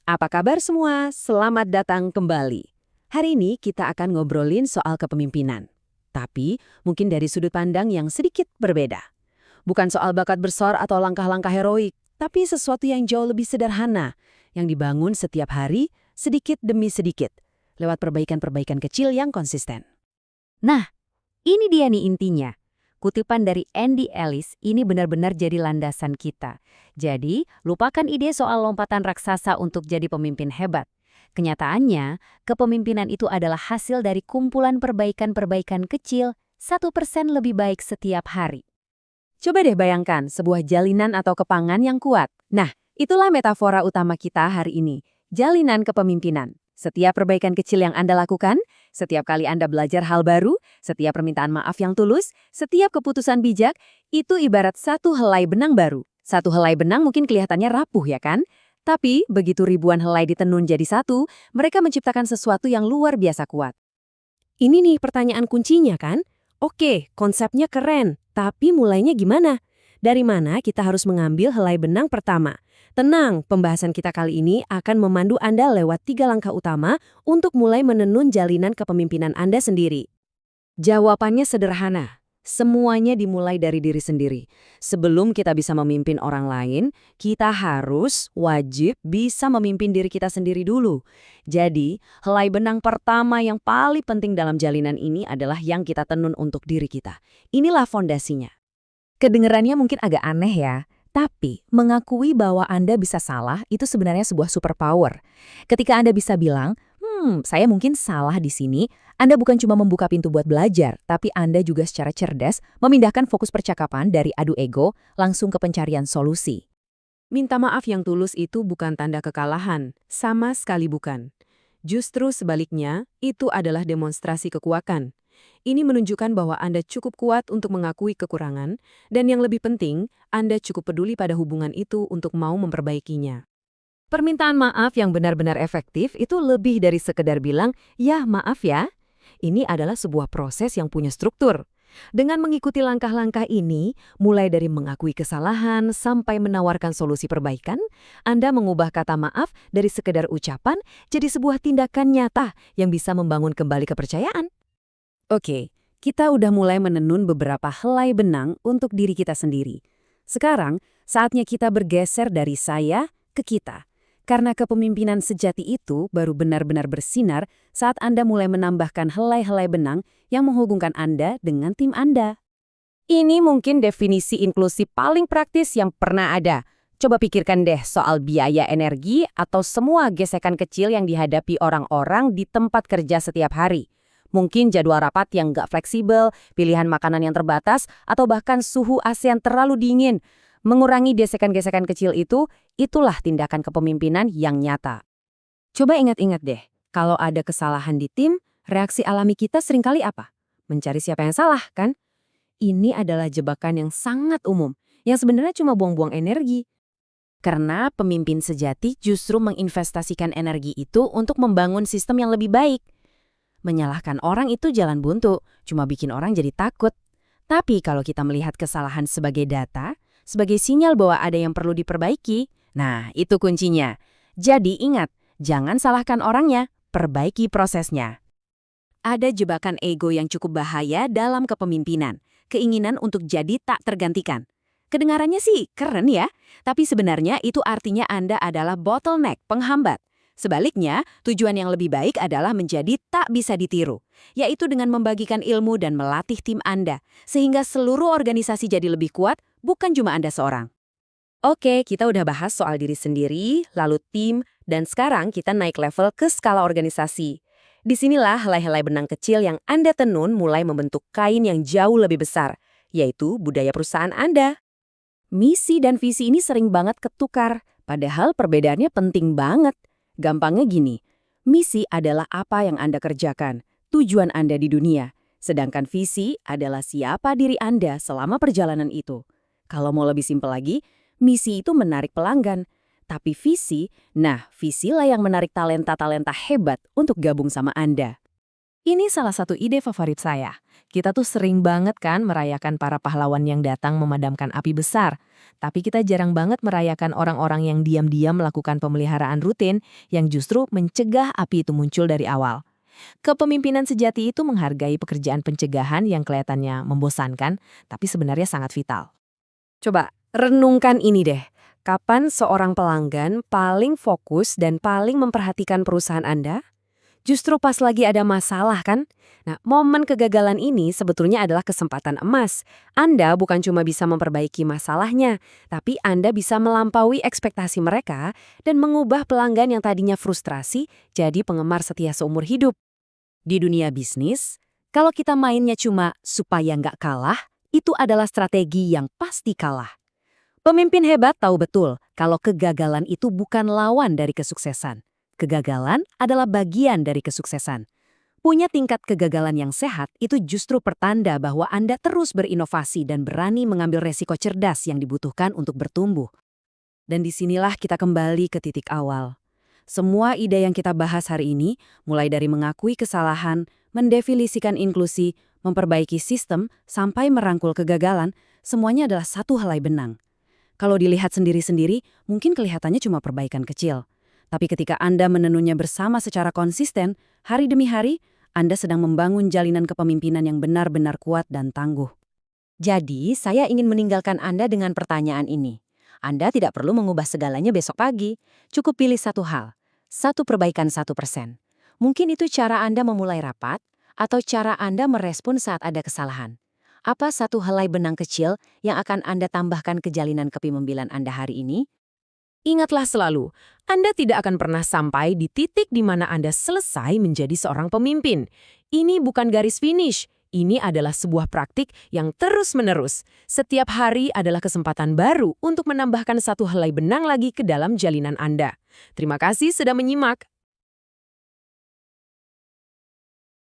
Apa kabar semua? Selamat datang kembali. Hari ini kita akan ngobrolin soal kepemimpinan. Tapi mungkin dari sudut pandang yang sedikit berbeda. Bukan soal bakat besar atau langkah-langkah heroik, tapi sesuatu yang jauh lebih sederhana, yang dibangun setiap hari, sedikit demi sedikit, lewat perbaikan-perbaikan kecil yang konsisten. Nah, ini dia nih intinya. Kutipan dari Andy Ellis ini benar-benar jadi landasan kita. Jadi, lupakan ide soal lompatan raksasa untuk jadi pemimpin hebat. Kenyataannya, kepemimpinan itu adalah hasil dari kumpulan perbaikan-perbaikan kecil, 1% lebih baik setiap hari. Coba deh bayangkan sebuah jalinan atau kepangan yang kuat. Nah, itulah metafora utama kita hari ini, jalinan kepemimpinan. Setiap perbaikan kecil yang Anda lakukan, setiap kali Anda belajar hal baru, setiap permintaan maaf yang tulus, setiap keputusan bijak, itu ibarat satu helai benang baru. Satu helai benang mungkin kelihatannya rapuh ya kan? Tapi begitu ribuan helai ditenun jadi satu, mereka menciptakan sesuatu yang luar biasa kuat. Ini nih pertanyaan kuncinya kan? Oke, konsepnya keren, tapi mulainya gimana? Dari mana kita harus mengambil helai benang pertama? Tenang, pembahasan kita kali ini akan memandu Anda lewat 3 langkah utama untuk mulai menenun jalinan kepemimpinan Anda sendiri. Jawabannya sederhana. Semuanya dimulai dari diri sendiri. Sebelum kita bisa memimpin orang lain, kita harus, wajib, bisa memimpin diri kita sendiri dulu. Jadi, helai benang pertama yang paling penting dalam jalinan ini adalah yang kita tenun untuk diri kita. Inilah fondasinya. Kedengerannya mungkin agak aneh ya, tapi mengakui bahwa Anda bisa salah itu sebenarnya sebuah superpower. Ketika Anda bisa bilang, saya mungkin salah di sini, Anda bukan cuma membuka pintu buat belajar, tapi Anda juga secara cerdas memindahkan fokus percakapan dari adu ego langsung ke pencarian solusi. Minta maaf yang tulus itu bukan tanda kekalahan, sama sekali bukan. Justru sebaliknya, itu adalah demonstrasi kekuatan. Ini menunjukkan bahwa Anda cukup kuat untuk mengakui kekurangan, dan yang lebih penting, Anda cukup peduli pada hubungan itu untuk mau memperbaikinya. Permintaan maaf yang benar-benar efektif itu lebih dari sekedar bilang, "Ya, maaf ya." Ini adalah sebuah proses yang punya struktur. Dengan mengikuti langkah-langkah ini, mulai dari mengakui kesalahan sampai menawarkan solusi perbaikan, Anda mengubah kata maaf dari sekedar ucapan jadi sebuah tindakan nyata yang bisa membangun kembali kepercayaan. Oke, kita udah mulai menenun beberapa helai benang untuk diri kita sendiri. Sekarang, saatnya kita bergeser dari saya ke kita. Karena kepemimpinan sejati itu baru benar-benar bersinar saat Anda mulai menambahkan helai-helai benang yang menghubungkan Anda dengan tim Anda. Ini mungkin definisi inklusi paling praktis yang pernah ada. Coba pikirkan deh soal biaya energi atau semua gesekan kecil yang dihadapi orang-orang di tempat kerja setiap hari. Mungkin jadwal rapat yang nggak fleksibel, pilihan makanan yang terbatas, atau bahkan suhu AC yang terlalu dingin. Mengurangi gesekan-gesekan kecil itu, itulah tindakan kepemimpinan yang nyata. Coba ingat-ingat deh, kalau ada kesalahan di tim, reaksi alami kita seringkali apa? Mencari siapa yang salah, kan? Ini adalah jebakan yang sangat umum, yang sebenarnya cuma buang-buang energi. Karena pemimpin sejati justru menginvestasikan energi itu untuk membangun sistem yang lebih baik. Menyalahkan orang itu jalan buntu, cuma bikin orang jadi takut. Tapi kalau kita melihat kesalahan sebagai data, sebagai sinyal bahwa ada yang perlu diperbaiki, nah itu kuncinya. Jadi ingat, jangan salahkan orangnya, perbaiki prosesnya. Ada jebakan ego yang cukup bahaya dalam kepemimpinan, keinginan untuk jadi tak tergantikan. Kedengarannya sih keren ya, tapi sebenarnya itu artinya Anda adalah bottleneck, penghambat. Sebaliknya, tujuan yang lebih baik adalah menjadi tak bisa ditiru, yaitu dengan membagikan ilmu dan melatih tim Anda, sehingga seluruh organisasi jadi lebih kuat, bukan cuma Anda seorang. Oke, kita udah bahas soal diri sendiri, lalu tim, dan sekarang kita naik level ke skala organisasi. Disinilah helai-helai benang kecil yang Anda tenun mulai membentuk kain yang jauh lebih besar, yaitu budaya perusahaan Anda. Misi dan visi ini sering banget ketukar, padahal perbedaannya penting banget. Gampangnya gini, misi adalah apa yang Anda kerjakan, tujuan Anda di dunia. Sedangkan visi adalah siapa diri Anda selama perjalanan itu. Kalau mau lebih simpel lagi, misi itu menarik pelanggan. Tapi visi, nah visilah yang menarik talenta-talenta hebat untuk gabung sama Anda. Ini salah satu ide favorit saya. Kita tuh sering banget kan merayakan para pahlawan yang datang memadamkan api besar. Tapi kita jarang banget merayakan orang-orang yang diam-diam melakukan pemeliharaan rutin yang justru mencegah api itu muncul dari awal. Kepemimpinan sejati itu menghargai pekerjaan pencegahan yang kelihatannya membosankan, tapi sebenarnya sangat vital. Coba renungkan ini deh. Kapan seorang pelanggan paling fokus dan paling memperhatikan perusahaan Anda? Justru pas lagi ada masalah kan? Nah, momen kegagalan ini sebetulnya adalah kesempatan emas. Anda bukan cuma bisa memperbaiki masalahnya, tapi Anda bisa melampaui ekspektasi mereka dan mengubah pelanggan yang tadinya frustrasi jadi penggemar setia seumur hidup. Di dunia bisnis, kalau kita mainnya cuma supaya nggak kalah, itu adalah strategi yang pasti kalah. Pemimpin hebat tahu betul kalau kegagalan itu bukan lawan dari kesuksesan. Kegagalan adalah bagian dari kesuksesan. Punya tingkat kegagalan yang sehat itu justru pertanda bahwa Anda terus berinovasi dan berani mengambil resiko cerdas yang dibutuhkan untuk bertumbuh. Dan disinilah kita kembali ke titik awal. Semua ide yang kita bahas hari ini, mulai dari mengakui kesalahan, mendefinisikan inklusi, memperbaiki sistem, sampai merangkul kegagalan, semuanya adalah satu helai benang. Kalau dilihat sendiri-sendiri, mungkin kelihatannya cuma perbaikan kecil. Tapi ketika Anda menenunnya bersama secara konsisten, hari demi hari, Anda sedang membangun jalinan kepemimpinan yang benar-benar kuat dan tangguh. Jadi, saya ingin meninggalkan Anda dengan pertanyaan ini. Anda tidak perlu mengubah segalanya besok pagi. Cukup pilih satu hal. Satu perbaikan 1%. Mungkin itu cara Anda memulai rapat, atau cara Anda merespon saat ada kesalahan. Apa satu helai benang kecil yang akan Anda tambahkan ke jalinan kepemimpinan Anda hari ini? Ingatlah selalu, Anda tidak akan pernah sampai di titik di mana Anda selesai menjadi seorang pemimpin. Ini bukan garis finish, ini adalah sebuah praktik yang terus-menerus. Setiap hari adalah kesempatan baru untuk menambahkan satu helai benang lagi ke dalam jalinan Anda. Terima kasih sudah menyimak.